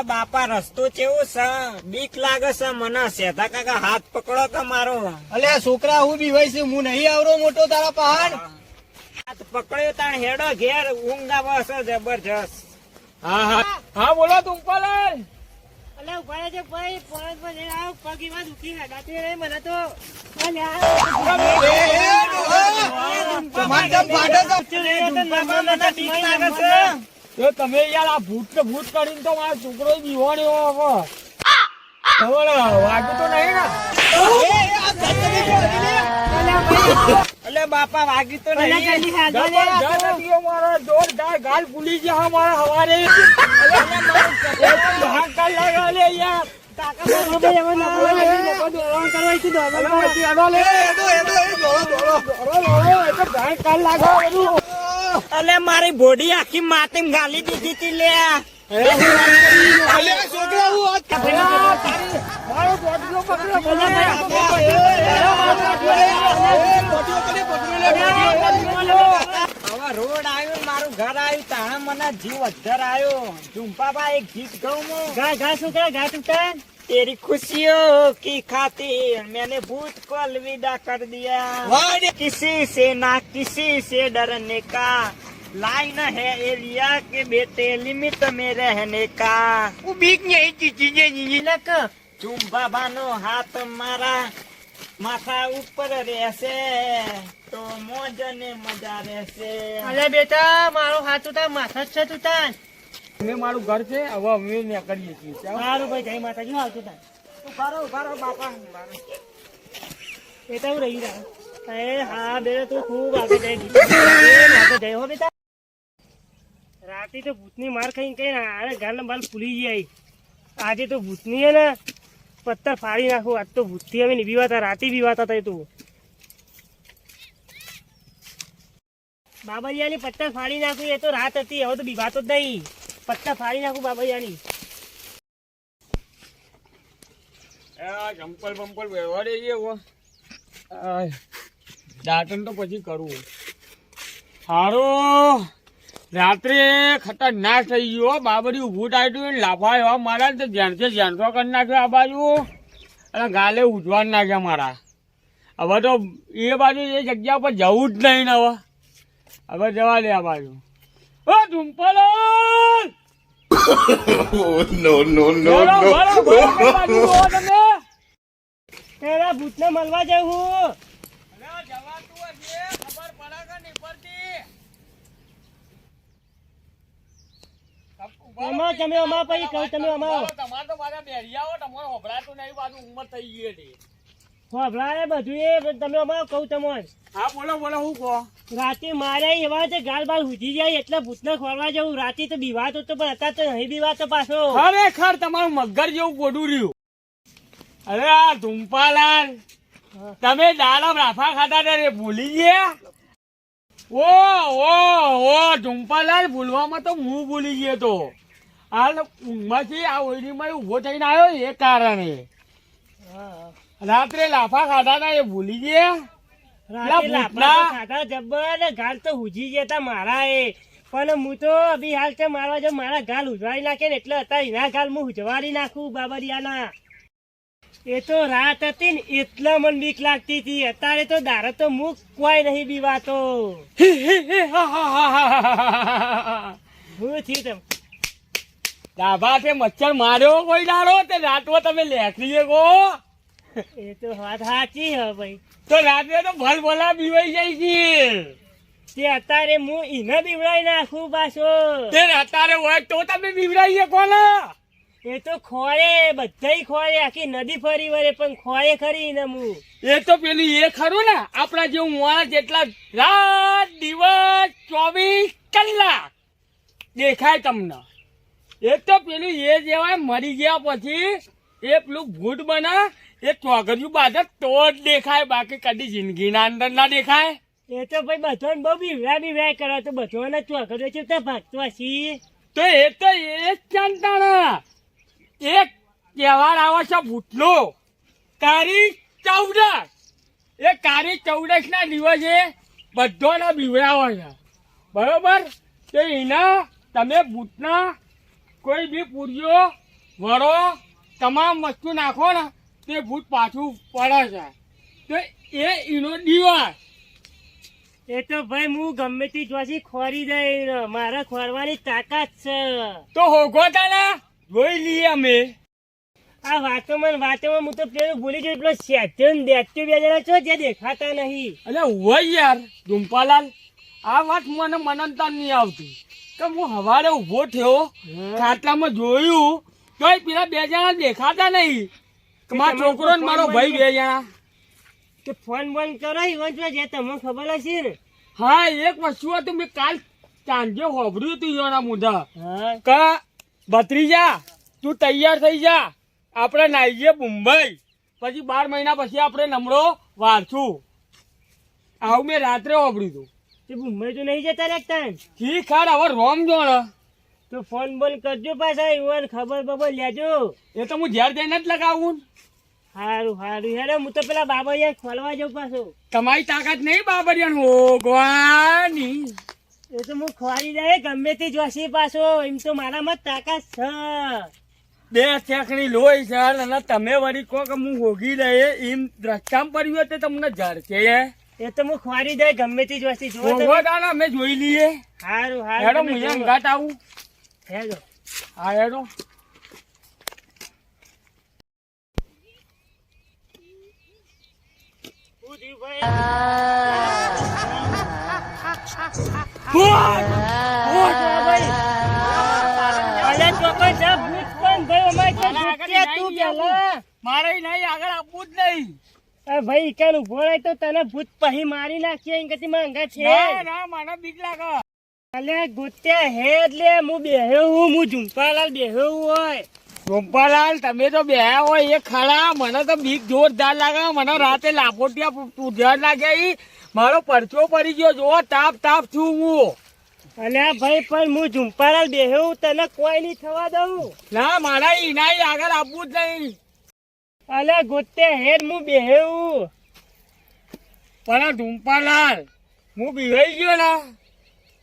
અલ્યા બાપા રસ્તો કેવો છે, બીક લાગે છે મને. સેધા કાકા હાથ પકડો કે મારો. અલ્યા છોકરા હું બીવાય છે, હું નહીં આવરો મોટો તારા પહાડ. હાથ પકડ્યો તાણ હેડો ઘેર, ઊંઘ આવે છે જબરજસ્ત. હા હા હા બોલો ટુંપાલાલ. અલે ઉભા છે ભાઈ, પોણત પર જઈને આવ, પગીમાં દુખી હડાતી રે મને તો. તમે યાર આ ભૂત ને ભૂત કરીને તો મારો છોકરો બીવાણ્યો હવે. વાગ્યું તો નહીં ને? અલે બાપા વાગી તો નહીં. મારો જોરદાર ગાલ ફૂલી ગયા મારા હવારે. યાર અલે મારી બોડી આખી માટી ગાલી દીધી તી લે. હવે રોડ આવ્યો, મારું ઘર આવ્યું, તાણે મને જીવ અધર આવ્યો. ઝુંપાબા એક ગીત ગાઉં હું. ગાય ગાય છોકરા ગાય ટૂટા. तेरी खुशियों की खातिर मैंने भूत को अलविदा कर दिया. किसी से ना किसी से डरने का लाइन है एरिया के बेटे लिमिट में रहने का. બીક નહીં ચીચી ઝુંપાબા નો હાથ મારા માથા ઉપર રહેશે તો મોજ ને મજા રહેશે. અલે બેટા મારો હાથ ઉતાર માથા જ છે તુતા. અમે મારું ઘર છે, હવે અમે નીકળીએ છીએ. સારું ભાઈ, જય માતાજી. આવતું તા ઉભા રહો બાપા. એ તો રહી રહ્યા. એ હા બેટા તું ખૂબ આગળ જઈ હો બેટા. રાતે તો ભૂતની માર ખાઈને કઈ ના અરે ગાલના બાલ ફૂલી જાય. આજે તો ભૂતની હે ને પત્તર ફાડી નાખું. આજ તો ભૂતથી અમે નહીં બીવાતા, રાતે બીવાતા હતા. તું બાબાજીયાની પત્તર ફાડી નાખું, એ તો રાત હતી, હવે તો બીવાતો જ નહીં. પત્તા ફાડી નાખું બાબાજીયાની. ચંપલ બંપલ વ્યવહારે દાંતન તો પછી કરવું સારું. રાત્રે ખતરનાક થઈ ગયો. બાબરી ઉભું ટાઈટું લાફા એવા મારા તો ધ્યાનથી ધ્યાનસો કરી નાખ્યો આ બાજુ, અને ગાલે ઉજવા નાખ્યા મારા. હવે તો એ બાજુ એ જગ્યા પર જવું જ નહીં ને. હવે જવા દે આ બાજુ. ઓ ઝુંપલો તેરા ભૂતને મળવા જવું. એમાં તમે અમારા પછી કહો, તમે અમારો તમારે તો મારા બેરિયાઓ તમારે હોભળાતું નહીં, બાજુ ઉંમર થઈ ગઈ હતી. હોભળાય બધું એ તમે અમારો કહું તમને. હા બોલો બોલો, હું કહો. રાતે મારે એવા છે ગાલ બાલ હુજી જાય એટલે ભૂતને ખોરવા જવું. રાતે તો બીવાતો તો પણ અત્યારે તો નહીં બીવાતો પાછો. ખરેખર તમારું મગર જેવું ગોડું રહ્યું. અરે આ ઝુંપાલાલ, તમે દાડમ રાફા ખાતા હતા રે, ભૂલી ગયા? ઓ ઝુંપાલાલ, ભૂલવામાં તો હું ભૂલી ગયો તો. હાલ ઊંઘમાંથી આ ઓયડીમાં ઉભો થઈને આવ્યો એ કારણે. રાત્રે લાફા ખાધા હતા એ ભૂલી ગયા? જબર ગાલ તો હુજી જતા મારા એ. પણ હું તો અભી હાલ છે મારવા જો મારા ગાલ ઉજવાડી નાખે ને એટલે અત્યારે એના ગાલ હું ઉજવાડી નાખું બાબરિયાના. એ તો રાત હતી ને એટલા મને બીક લાગતી હતી. અત્યારે તો દારો તો મુખ કોઈ નહીં બીવાતો. હું થયું તમે દાભા મચ્છર માર્યો કોઈ દાડો તે રાતમાં તમે લેખરીએ કહો? એ તો વાત સાચી હે ભાઈ. તો રાત્રે તો ભલ ભલા બીવાઈ જાય છે. તે અત્યારે હું એને બીવડાવી નાખું પાછો. તે અત્યારે હોય તો તમે બીવડાવીએ કોને? એ તો ખોરે, બધા ખોરે, આખી નદી ફરી વળે પણ ખોરે ખરી ને હું. એ તો પેલું એ ખરું ને આપડા જેવું માણસ જેટલા રાત દિવસ 24 કલાક દેખાય તમને. એ તો પેલું એ જેવાય મરી ગયા પછી એ પેલું ભૂત બને એ ચોગરિયું બાદ તો જ દેખાય, બાકી કદી જિંદગીના અંદર ના દેખાય. એ તો ભાઈ બધાને બહુ બીવડા કરે તો બધાને ચોકડો છે તો ભાગતો હશી. તો એ જ ચાલતા એક તહેવાર આવે છે ભૂતનો, કાળી ચૌદશ. એ કાળી ચૌદશ ના દિવસે બધાના બીવડાવે છે, બરોબર? તો એના તમે ભૂતના કોઈ બી પૂર્યો વળો તમામ વસ્તુ નાખો ને તે ભૂત પાછું પડે છે તો એ ઈનો દિવસ. એ તો ભાઈ હું ગમે તે જોશી ખોરી દઈ મારા ખોરવાની તાકાત છે. તો હોગો તાને જોઈ લઈએ અમે. આ વાતોમાં હું તો પેલું ભૂલી ગયો પેલો સેટ્યો ને દેટ્યો બે જણા છો જે દેખાતા નહીં. અલે હોય યાર ડુમ્પાલાલ આ વાત મને મનનતા નહીં આવતી કે હું હવારે ઉભો થયો ખાટલામાં જોયું તોય પેલા બે જણા દેખાતા નહીં. મારો છોકરો ને મારો ભાઈ બે જણા. કે ફોન બોન કરો ઈવન જો જે તમને ખબર હશે ને. હા એક વસ્તુ હતું મેં કાલ સાંજે હોભર્યું હતું યોના મુદ્દા હા કે ભત્રીજા તું તૈયાર થઈ જા આપણે નાઈ જઈએ મુંબઈ પછી 12 મહિના પછી આપણે નમરો વારશું. આવું મેં રાત્રે હોભર્યું હતું. તે મુંબઈ તો નહીં જતા રહેતા ને? ઠીક હાર હવે રોમ જોણ તો ફોન બોન કરજો પાછા ઈવન ખબર બબર લેજો. એ તો હું ઝેર જઈને જ લગાવું. સારું સારું હેડો હું તો પેલા બાબરિયા ખોલવા જાઉં પાછો. તમારી તાકાત નહીં બાબરિયાન હોગવાની. એ તો હું ખોરી જાય ગમે તે જોશી પાછો એમ તો મારામાં તાકાત છે. 2 સેકડી લોહી છે અને તમે વળી કહો કે હું હોગી રહે એમ રસ્તામાં પડ્યું હોય તો તમને ઝડશે. એ તો હું ખોરી જાય ગમે તે જોશી જો હોગો તાને અમે જોઈ લઈએ. સારું હેડો સારું હું અહીંયા અંગાટ આવું. હેડો. હા હેડો. શું થયું ભાઈ? અલે ચોક્કસ જા ભૂત પણ ભાઈ અમારે ક્યાં ભૂત છે તું પેલા? મારે નહીં આગળ આપવું જ નહીં. આ ભાઈ ઈકાન ઉભો રહે તો તને ભૂત પહી મારી નાખીએ એમ કતી માંગા છે. ના ના મને બીક લાગે. અલે ગોત્યા હે એટલે હું બેહ્યો હું ઝુંપાલાલ બેહ્યો હોય. ગોપાલાલ તમે તો બે હોય એ ખરા મને તો બીક જોરદાર લાગે. મને રાતે લાપોટિયા પૂજા લાગ્યા ઈ મારો પરચો પડી ગયો. જો તાપ તાપ છું હું. અલ્યા ભાઈ પણ હું ઝુંપાલાલ બેહ્યો તને કોઈ નહીં થવા દઉં. ના મારા ઈનાઈ આગળ આપવું જ નહીં. અલ્યા ગોત્યા હેડ હું બેહ્યો. પણ ઢુંપાલાલ હું બીવાઈ ગયો ને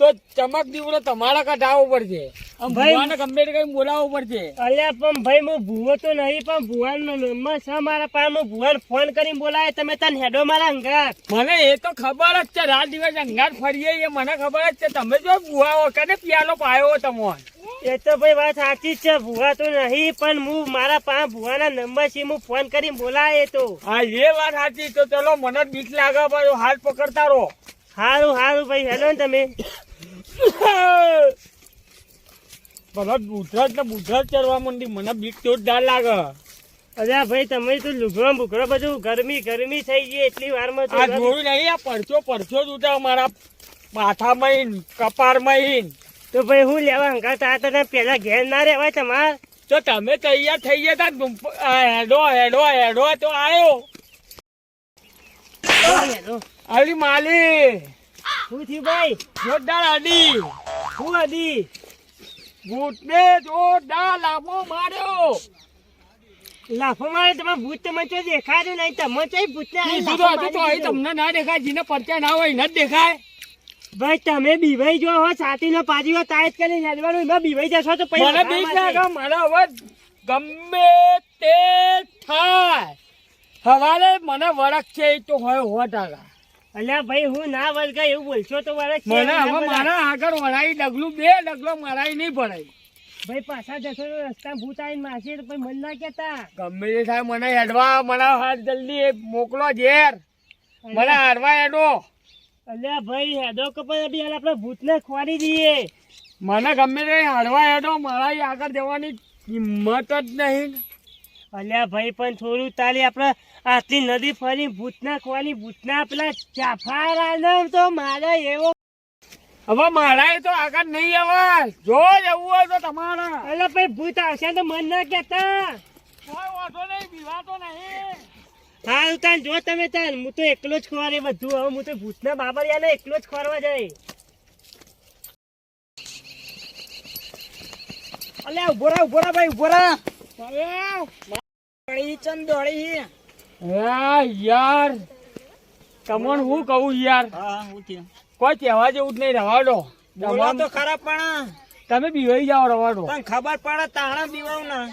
તો ચમક દીવડો તમારા કઢાવવો પડશે. ભાઈ ભૂવાને ગમે તે કઈ બોલાવવો પડશે. અલ્યા પણ ભાઈ હું ભૂવો તો નહીં પણ ભુવાનો નંબર છે મારા પાસે. હું ભુવાને ફોન કરીને બોલાવે તમે તને હેડો મારા અંગાત. મને એ તો ખબર જ છે રાત દિવસ અંગાર ફરીએ એ મને ખબર જ છે. તમે જો ભૂવા કને પિયાલો પાયો તમને. એ તો ભાઈ વાત સાચી જ છે ભુવા તો નહીં પણ હું મારા પાસે ભુવાના નંબર છે હું ફોન કરીને બોલાવે તો. હા એ વાત સાચી. તો ચલો મને બીક લાગે પાછો હાથ પકડતા રહો. સારું સારું ભાઈ હેલો ને તમે. બધા બુધરાજ ને બુધરાજ ચડવા માંડી મને બીક જોરદાર લાગે. અલ્યા ભાઈ તમે તો લુગડો બુગડો બધું ગરમી ગરમી થઈ ગઈ એટલી વારમાં તો. આ જોયું નહીં આ પરચો જ ઉઠા મારા માથામાં કપારમાં. તો ભાઈ હું લેવા હંગાત આ તને પેલા ઘેર ના રહેવાય તમાર. તો તમે તૈયાર થઈ ગયા તા હેડો હેડો હેડો તો આવ્યો. હેલો અલી માલી શું થયું ભાઈ? જોરદાર અડી શું હતી? ભૂતને જોરદાર લાફો માર્યો. લાફો મારે તમે ભૂત તો મને દેખાતું નહીં. તમે કઈ ભૂતને આ કીધું લાફો તો હતું તો મારી અહીં દીધો? તમને ના દેખાય જેને પરચા ના હોય ન જ દેખાય. ભાઈ તમે બીવાઈ જો હો છાતીનો પાજીઓ ટાઈટ કરીને હેડવાનું એમાં બીવાઈ જશો તો પછી મને બીક લાગે. મને હવે ગમે તે થાય સવારે મને વરખ છે એ તો હોય 100%. અલ્યા ભાઈ હું ના વળગાય એવું બોલશો તો વરસ છે. મને હવે મારા આગળ વળાઈ ડગલું 2 ડગલો મરાઈ નહીં પડાય. ભાઈ પાછા જશો તો રસ્તા ભૂત આવીને માસી તો પછી મન ના કેતા. ગમે તે થાય મને હેડવા મને હાથ જલ્દી મોકલો ઝેર મને હારવા હેડો. અલ્યા ભાઈ હેડો કે પછી બી આપણે ભૂતને ખોરી દઈએ. મને ગમે તે હારવા હેડો મારા આગળ જવાની હિંમત જ નહીં. અલ્યા ભાઈ પણ થોડું તાલી આપણે આટલી નદી ફરી ભૂતના ખોવાની ભૂતના પેલા ચાફારા તો મારે એવો. હવે મારા તો આગળ નહીં આવે. જો જવું હોય તો તમારા. અલ્યા ભાઈ ભૂત આવશે તો મન ના કેતા. કોઈ વાંધો નહીં બીવાતો નહીં. હા તાન જો તમે તાન હું તો એકલો જ ખોવારે બધું. હવે હું તો ભૂતના બાબરિયાને એકલો જ ખોરવા જાય. અલ્યા ઉભો રહા ભાઈ ઉભો રહા. દોડી યાર તમને હું કહું યાર હા હું થયું કોઈ કહેવા જેવું જ નહીં. રવાડો બોલો તો ખરા પણ તમે બીવાઈ જાઓ. રવાડો તને ખબર પડે તાણા દીવાવ ના.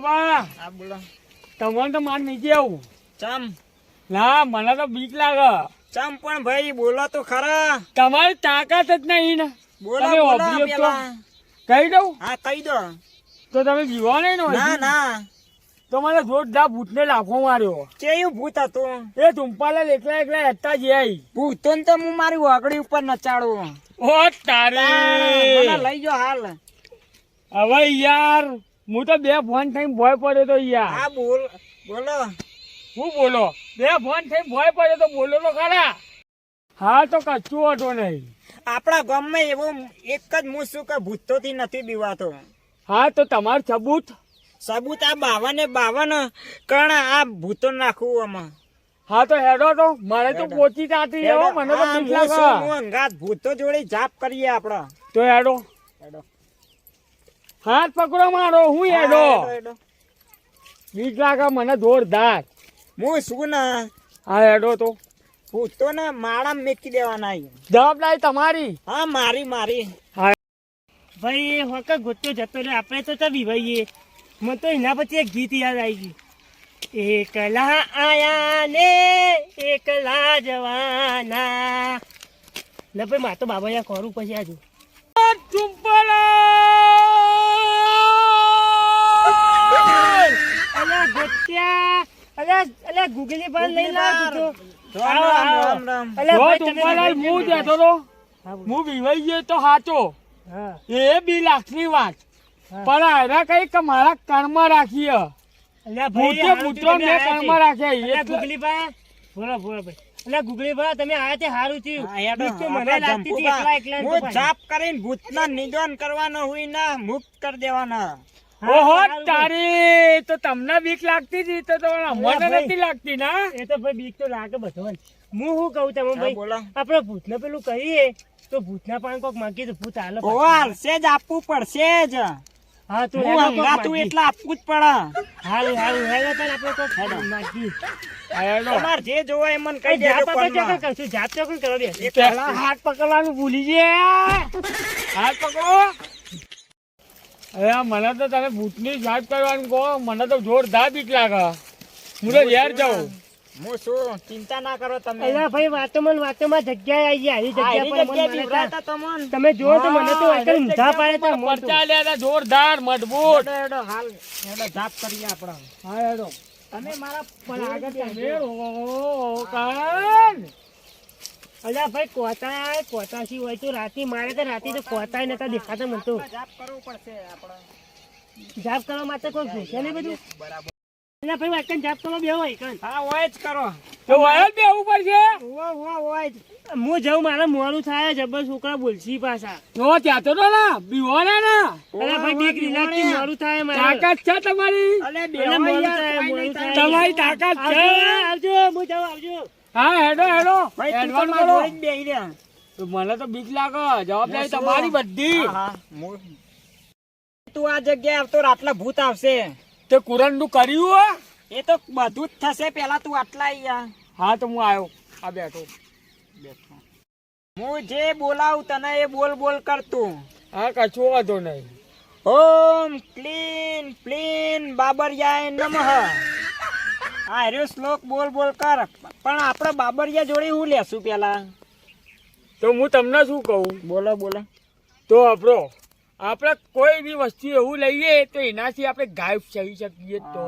વાહ, હા બોલો. તમને તો માર નહીં આવું. ચમ ના મને તો બીક લાગે. ચમ પણ ભાઈ બોલો તો ખરા. તમારી તાકાત જ નહીં ને. બોલો તમે બોલો વાપર્યો તો પેલા. કહી દઉં હા કહી દો. તો તમે જીવો નહીં ને ના હજી? ના તો મને જોરદાર ભૂતને લાફો માર્યો. કેવું ભૂત હતું? એ તુંપાલા એકલા એકલા હેઠતા જાય. ભૂતો ને તો હું મારી વાગડી ઉપર નચાડું. ઓ તારે મને લઈ જાઓ હાલ. હવે યાર હું તો બે ફોન થઈને ભય પડ્યો તો યાર. હા બોલ બોલો. શું બોલો? બે ફોન થઈને ભય પડ્યો તો બોલો તો ખરા. હા તો કચ્છું હતો નહીં. આપણા ગામમાં એવું એક જ હું શું કે ભૂતોથી નથી બીવાતો. હા તો તમારું સબૂત. સબૂત આ 52 કણ આ ભૂતો નાખવું આમાં. હા તો હેડો તો મારે તો પોચી તાતી હો મને તો બીક લાગે. હું અંગાત ભૂતો જોડે જાપ કરીએ આપડે. તો હેડો હેડો. હાથ પકડો મારો હું હેડો. હા, હેડો. બીક લાગે મને જોરદાર. હું શું ને હા હેડો તો ભૂતો ને માળા મેકી દેવાના. જવાબદારી તમારી. હા મારી. ભાઈ એ વખત ગોત્યો જતો રહ્યો આપણે તો ચા વિવાઈએ. મને તો એના પછી એક ગીત યાદ આવી ગયું. એકલા આયા ને એકલા જવાના. ના ભાઈ મારે તો બાબા યા ખોરું પછી આજુ અલ્યા ગોત્યા અલ્યા ગુગલી બાર લઈ લાવ તું તો. રામ રામ રામ. અલ્યા જો ભાઈ તમે તુંપાલાલ વિવાઈ હું ગયા. જતો તો હા, બોલ. હું વિવાઈ ગયો તો સાચો. હા, એ બી લાખની વાત. હા. પણ આયરા કઈ કે મારા કર્મ રાખીએ. અલ્યા ભાઈ ભૂતે હારું પુત્રો થયું મેં તમે કર્મ આયા રાખ્યા. છે. અલ્યા એટલે ગુગલી બા બોલો ભાઈ. અલ્યા ગુગલી બા તમે આયા તે હારું થયું. હા, હેડો. બીક તો મને આપણા લાગતી હતી જંપુબા. એકલા હું તો જાપ કરીને ભૂતના નિધન કરવાનો હોય ને મુક્ત કરી દેવાના. હા, ઓહો હારું તારી તો તમને બીક લાગતી હતી તો મને ભાઈ. નથી લાગતી ના. એ તો ભાઈ બીક તો લાગે બધો હું શું કહું તમે હા, ભાઈ બોલો. આપણે ભૂતને પેલું કહીએ તો ભૂતના પાન કોક માંગીએ તો ભૂત હાલો પાછું. હાલશે જ આપવું પડશે જ. હા તો હું હેડો કોક હંગાતું માંગીએ. એટલે આપવું જ પડે. હારું હેડો તાન આપણે કોક માંગીએ. હેડો. તમારે જે જોવે એ મને કઈ કહી દેજો જાપ આપણે ફોનમાં. ચોકન કરશું જાપ ચોકન કરવા દે. એ પહેલા હાથ પકડવાનું ભૂલી ગયા. હાથ પકડો. અરે મને તો તમે ભૂતની જાત કરવાનું કહો મને તો જોરદાર બીક લાગે. હું તો યાર જાઉં. હું શું ચિંતા ના કરો તમે. અલ્યા ભાઈ વાતોમાં જગ્યાએ આવી ગયા. આવી આ જગ્યા એની પર મને જગ્યાએ મારે બીવરાતા તમને. તમે જો તો મને તો અત્યારે ઊંધા પાડે તો મોટું. પરચા લ્યા તા જોરદાર મજબૂત. હેડો, હેડો, હાલ હેડો જાપ કરીએ આપણે. હા હેડો. તમે મારા પણ આગળ આગળ તમે રહો, કાન. અલ્યા ભાઈ કોતાશી હોય તો રાતી મારે તો રાતી તો કોતાય નતા દેખાતા મને તો. જાપ કરવું પડશે આપણે. જાપ કરવા માટે કોઈ ભૂસે નહીં બધું. બરાબર. અલ્યા ભાઈ વાંચન જાપ કરવા બેહો એકન. હા હોય જ કરો. તો વયલ બેહવું પડશે. હોય જ. હું જાઉં મારે મોડું થાય જબર છોકરા બોલશી પાછા. જો ત્યાં તો ના બીવાના ના. અલ્યા ભાઈ બીક નહીં લાગતી મોડું થાય મારે. તાકાત છે તમારી. અલે અલ્યા મોડું થાય, મોડું થાય. તમારી તાકાત છે. આવજો હું જાઉં આવજો. હા હેડો હેડો. ભાઈ તું એડવાન્સ પણ મારા કરો. જોડે જ બેહી રહ્યા. તો મને તો બીક લાગે. જવાબદારી તમારી બધી. હા, તું આ જગ્યાએ આવતો રાતલા ભૂત આવશે. તે કુરાન નું કર્યું હો? એ તો બધું જ થશે. પેલા તું આટલા આઈ જા. હા તો હું આવ્યો. આ બેઠો. હું જે બોલાવું તને એ બોલ બોલ કરતું. હા કશું વાંધો નહીં. ઓમ ક્લીન પ્લીન બાબરિયાય નમઃ. આ હર્યો શ્લોક બોલ બોલ કર. પણ આપણે બાબરિયા જોડે હું લેશું પેલા. તો હું તમને શું કહું. બોલો બોલો. તો આપણે કોઈ બી વસ્તુ એવું લઈએ તો એનાથી આપણે ગાયબ થઈ શકીએ તો.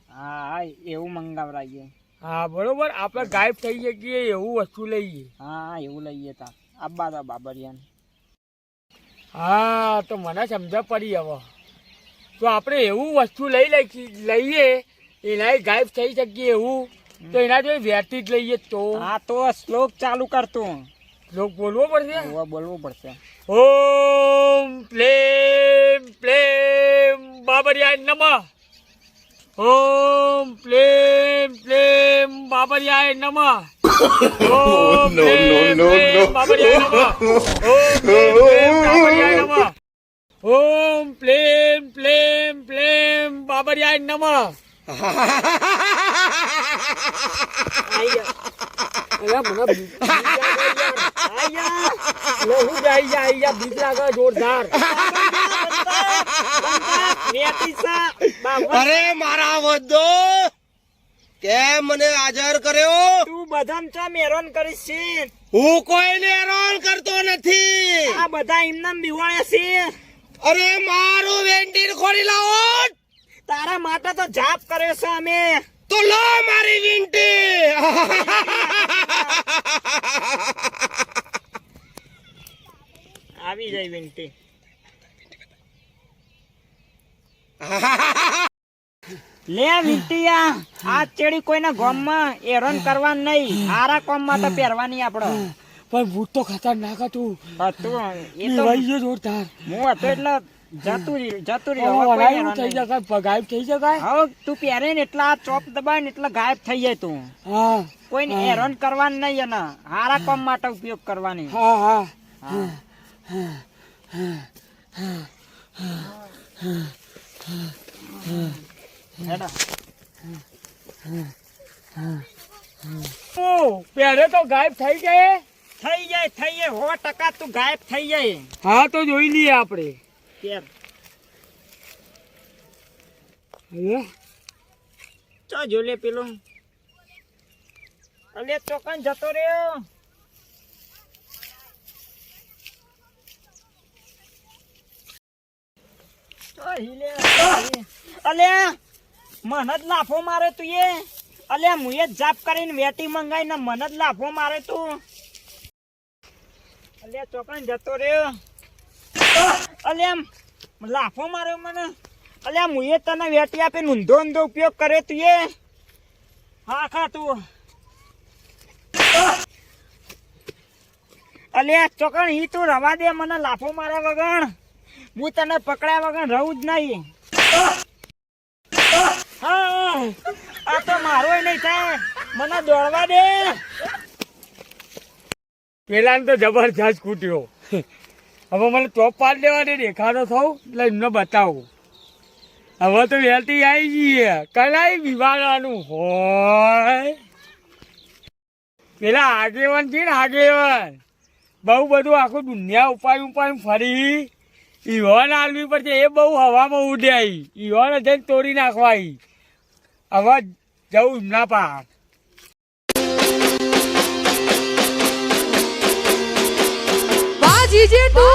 હા એવું મંગાવરાઈએ. હા બરોબર. આપણે ગાયબ થઈ શકીએ એવું વસ્તુ લઈએ. હા એવું લઈએ તા. આબા તા બાબરિયા. હા તો મને સમજ પડી હવે. તો આપણે એવું વસ્તુ લઈએ એના ગાયબ થઈ શકીએ એવું તો એના જોડે વ્યર્થી જ લઈએ તો. હા તો શ્લોક ચાલુ કરતું. લોક બોલવો પડશે. બોલવું પડશે. ઓમ પ્લેમ પ્લેમ બાબરિયાય નમઃ. ઓમ પ્લેમ પ્લેમ બાબરિયાય નમઃ. ઓમ પ્લેમ પ્લેમ બાબરિયાય નમઃ. ઓમ પ્લેમ પ્લેમ પ્લેમ બાબરિયાય નમઃ. આઈ જા. અરે મને બીક લાગે જોરદાર. વેતી સા અરે મારા વધો કેમ મને હાજર કર્યો? તું બધાને ચમ હેરાન કરીશ છે? હું કોઈને હેરાન કરતો નથી. આ બધા એમનામ બિવાળ્યા છે. અરે મારું વેન્ટીન ખોલી લાવો. તારા માટે તો જાપ કર્યો છે અમે. તો લો મારી વિંટી. આવી જાય વિનંતી. લે વિંટીયા, આ ચેડી કોઈના ગામમાં હેરાન કરવાનું નહીં. સારા કામમાં તો પહેરવાની આપડે. પણ ભૂત તો ખતરનાક હતું. હતું એ તો વહી ગયો જોરદાર. હું હતો એટલે જતું રહ્યું. હવે કોઈ ગાયબ હેરાન થઈ નહીં. જકાય, ગાયબ થઈ જકાય. હવે તું પહેરે ને એટલા આ ચોપ દબાય ને એટલે ગાયબ થઈ જાય તું. હા કોઈને હેરાન કરવાનું નહીં અને સારા કામ માટે ઉપયોગ કરવાની. હા હા હા. હેડો. ઓ, પહેરે તો ગાયબ થઈ ગયે. થઈ જાય 100% તું ગાયબ થઈ જાય. હા તો જોઈ લઈએ આપણે. કેમ હવે ચો જો લે પેલો. અલે ચોકન જતો રહ્યો. ચો हिले. અલે મને જ લાફો મારે તું એ. અલે મુએ જ જાપ કરીને વેટી મંગાઈને મને જ લાફો મારે તું. અલે ચોકન જતો રહ્યો. અલે લાફો માર્યો મને. અલ્યા મુએ તને વેટી આપીને ઊંધો ઉપયોગ કરે તું એ. હા ખા તું. અલ્યા ચોકણ ઈ તું રવા દે, મને લાફો માર્યા વગર હું તને પકડ્યા વગર રહું જ નહીં. હા આ તો મારો નહીં થાય, મને દોડવા દે. પેલાને તો જબરજસ્ત કૂટ્યો. હવે મને ચોપ પાડ દેવાની દેખાડો થવું એટલે એમને બતાવું. હવે તો વેલતી આવી જઈએ, કલાઈ વિવાડવાનું હોય. પેલા આગેવાન છે ને આગેવાન, બહુ બધું આખું દુનિયા ઉપાડી ફરી ઈવન આલવી પડશે. એ બહુ હવામાં ઉડ્યા, ઈવન જઈને તોડી નાખવા. હવે જવું એમના પાર. Baji Jetu.